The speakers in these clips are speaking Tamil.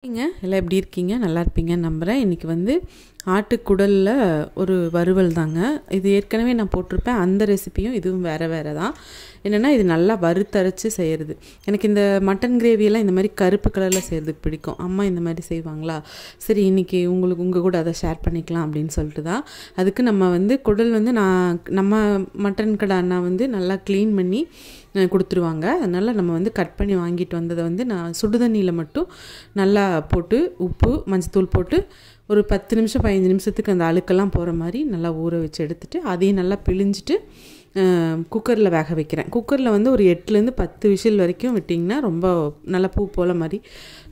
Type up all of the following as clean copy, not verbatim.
எல்லாம் எப்படி இருக்கீங்க? நல்லா இருப்பீங்கன்னு நம்புகிறேன். இன்றைக்கி வந்து ஆட்டுக்குடலில் ஒரு வறுவல் தாங்க. இது ஏற்கனவே நான் போட்டிருப்பேன். அந்த ரெசிப்பியும் இதுவும் வேறு வேறு தான். என்னென்னா இது நல்லா வறுத்தரைச்சி செய்கிறது. எனக்கு இந்த மட்டன் கிரேவியெல்லாம் இந்த மாதிரி கருப்பு கலரில் செய்கிறதுக்கு பிடிக்கும். அம்மா இந்த மாதிரி செய்வாங்களா, சரி இன்றைக்கி உங்கள் கூட அதை ஷேர் பண்ணிக்கலாம் அப்படின்னு சொல்லிட்டு தான். அதுக்கு நம்ம வந்து குடல் வந்து நம்ம மட்டன் கடை அண்ணா வந்து நல்லா க்ளீன் பண்ணி கொடுத்துருவாங்க. அதனால் நம்ம வந்து கட் பண்ணி வாங்கிட்டு வந்ததை வந்து நான் சுடுதண்ணியில் மட்டும் நல்லா போட்டு உப்பு மஞ்சத்தூள் போட்டு ஒரு 10 நிமிஷம் 15 நிமிஷத்துக்கு அந்த அழுக்கெல்லாம் போகிற மாதிரி நல்லா ஊற வச்சு எடுத்துகிட்டு அதையும் நல்லா பிழிஞ்சிட்டு குக்கரில் வேக வைக்கிறேன். குக்கரில் வந்து ஒரு 8லேருந்து 10 விசில் வரைக்கும் விட்டிங்கன்னா ரொம்ப நல்லா பூ போல் மாதிரி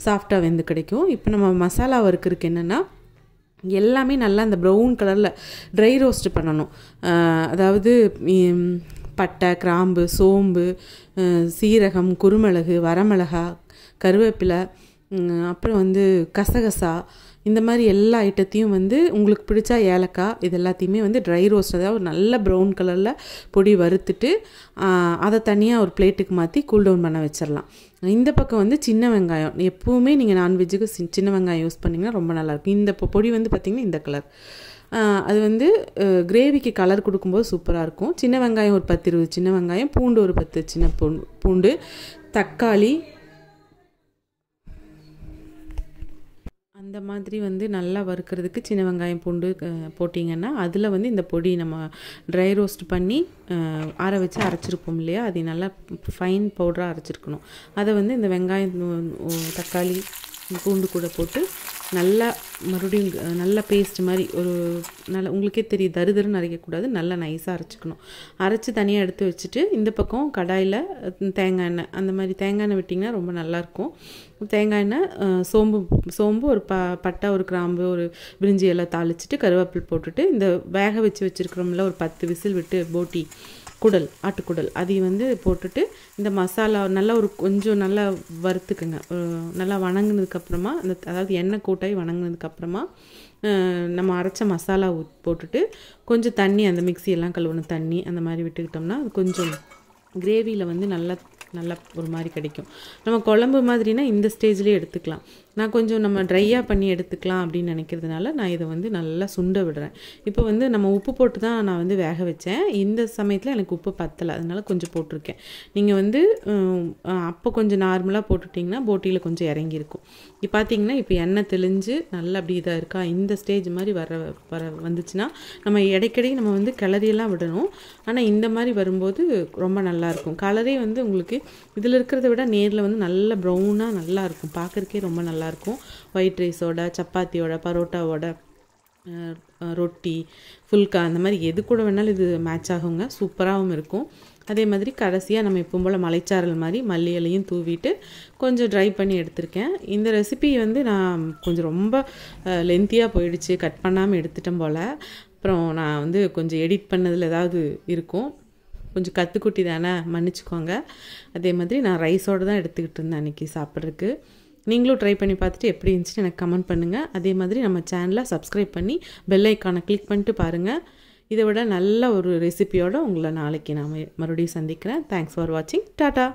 சாஃப்டாக வெந்து கிடைக்கும். இப்போ நம்ம மசாலா வறுக்கிறதுக்கு என்னென்னா எல்லாமே நல்லா அந்த ப்ரௌன் கலரில் ட்ரை ரோஸ்ட் பண்ணணும். அதாவது பட்டை, கிராம்பு, சோம்பு, சீரகம், குருமிளகு, வரமிளகா, கருவேப்பிலை, அப்புறம் வந்து கசகசா, இந்த மாதிரி எல்லா ஐட்டத்தையும் வந்து உங்களுக்கு பிடிச்சா ஏலக்காய், இது எல்லாத்தையுமே வந்து ட்ரை ரோஸ்ட், அதாவது நல்ல ப்ரௌன் கலரில் பொடி வறுத்துட்டு அதை தனியாக ஒரு பிளேட்டுக்கு மாற்றி கூல் டவுன் பண்ண வச்சிடலாம். இந்த பக்கம் வந்து சின்ன வெங்காயம், எப்போவுமே நீங்கள் நான்வெஜ்ஜுக்கு சின்ன வெங்காயம் யூஸ் பண்ணிங்கன்னா ரொம்ப நல்லாயிருக்கும். இந்த பொடி வந்து பார்த்திங்கன்னா இந்த கலர், அது வந்து கிரேவிக்கு கலர் கொடுக்கும்போது சூப்பராக இருக்கும். சின்ன வெங்காயம் ஒரு 10-20 சின்ன வெங்காயம், பூண்டு ஒரு 10 சின்ன பூண்டு, தக்காளி, அந்த மாதிரி வந்து நல்லா வறுக்கிறதுக்கு சின்ன வெங்காயம் பூண்டு போட்டிங்கன்னா அதில் வந்து இந்த பொடி நம்ம ட்ரை ரோஸ்ட் பண்ணி ஆற வச்சு அரைச்சிருப்போம் இல்லையா, அதை நல்லா ஃபைன் பவுடராக அரைச்சிருக்கணும். அதை வந்து இந்த வெங்காயம், தக்காளி, பூண்டு கூட போட்டு நல்லா மறுபடியும் நல்லா பேஸ்ட் மாதிரி ஒரு நல்லா உங்களுக்கே தெரியும், தருதருன்னு அரைக்கக்கூடாது, நல்லா நைஸாக அரைச்சிக்கணும். அரைச்சி தனியாக எடுத்து வச்சுட்டு இந்த பக்கம் கடாயில் தேங்காய் எண்ணெய், அந்த மாதிரி தேங்காய் எண்ணெய் விட்டிங்கன்னா ரொம்ப நல்லாயிருக்கும். தேங்காய் எண்ணெய், சோம்பு ஒரு பட்டை, ஒரு கிராம்பு, ஒரு பிரிஞ்சி எல்லாம் தாளிச்சிட்டு கருவேப்பிலை போட்டுட்டு இந்த வேக வச்சுருக்கிறோம்ல ஒரு 10 விசில் விட்டு போட்டி குடல், ஆட்டுக்குடல், அதையும் வந்து போட்டுட்டு இந்த மசாலா நல்லா ஒரு கொஞ்சம் நல்லா வறுத்துக்குங்க. நல்லா வணங்கினதுக்கப்புறமா அதாவது எண்ணெய் கூட்டாகி வணங்கினதுக்கப்புறமா நம்ம அரைச்ச மசாலா போட்டுட்டு கொஞ்சம் தண்ணி, அந்த மிக்சியெல்லாம் கழுவுன தண்ணி அந்த மாதிரி விட்டுக்கிட்டோம்னா அது கொஞ்சம் கிரேவியில் வந்து நல்லா ஒரு மாதிரி கிடைக்கும். நம்ம குழம்பு மாதிரினா இந்த ஸ்டேஜ்லேயே எடுத்துக்கலாம். நான் கொஞ்சம் நம்ம ட்ரையாக பண்ணி எடுத்துக்கலாம் அப்படின்னு நினைக்கிறதுனால நான் இதை வந்து நல்லா சுண்ட விடுறேன். இப்போ வந்து நம்ம உப்பு போட்டு தான் நான் வந்து வேக வச்சேன். இந்த சமயத்தில் எனக்கு உப்பு பத்தலை, அதனால கொஞ்சம் போட்டிருக்கேன். நீங்கள் வந்து அப்போ கொஞ்சம் நார்மலாக போட்டுட்டிங்கன்னா போட்டியில் கொஞ்சம் இறங்கியிருக்கும். இப்போ பார்த்தீங்கன்னா இப்போ எண்ணெய் தெளிஞ்சு நல்லா அப்படி இதாக இருக்கா, இந்த ஸ்டேஜ் மாதிரி வர வந்துச்சுன்னா நம்ம இடைக்கடி நம்ம வந்து கிளறியெல்லாம் விடணும். ஆனால் இந்த மாதிரி வரும்போது ரொம்ப நல்லாயிருக்கும். கலரே வந்து உங்களுக்கு இதில் இருக்கிறத விட நேரில் வந்து நல்ல ப்ரௌனாக நல்லாயிருக்கும், பார்க்குறக்கே ரொம்ப நல்லாயிருக்கும். ஒயிட் ரைஸோட, சப்பாத்தியோட, பரோட்டாவோட, ரொட்டி, ஃபுல்கா, அந்த மாதிரி எது கூட வேணாலும் இது மேட்ச் ஆகுங்க, சூப்பராகவும் இருக்கும். அதே மாதிரி கடைசியாக நம்ம எப்பவும் போல் மலைச்சாரல் மாதிரி மல்லி இலையும் தூவிட்டு கொஞ்சம் ட்ரை பண்ணி எடுத்திருக்கேன். இந்த ரெசிபி வந்து நான் கொஞ்சம் ரொம்ப லென்த்தியாக போயிடுச்சு, கட் பண்ணாமல் எடுத்துட்டேன் போல். அப்புறம் நான் வந்து கொஞ்சம் எடிட் பண்ணதில் ஏதாவது இருக்கும், கொஞ்சம் கற்றுக்குட்டி தானே, மன்னிச்சுக்கோங்க. அதே மாதிரி நான் ரைஸோடு தான் எடுத்துக்கிட்டு இருந்தேன் அன்றைக்கி சாப்பிட்றதுக்கு. நீங்களும் ட்ரை பண்ணி பார்த்துட்டு எப்படி இருந்துச்சுன்னு எனக்கு கமெண்ட் பண்ணுங்கள். அதே மாதிரி நம்ம சேனலை சப்ஸ்கிரைப் பண்ணி பெல் ஐக்கானை கிளிக் பண்ணிட்டு பாருங்கள். இதை விட நல்ல ஒரு ரெசிபியோடு உங்களை நாளைக்கு நான் மறுபடியும் சந்திக்கிறேன். தேங்க்ஸ் ஃபார் வாட்சிங். டாட்டா.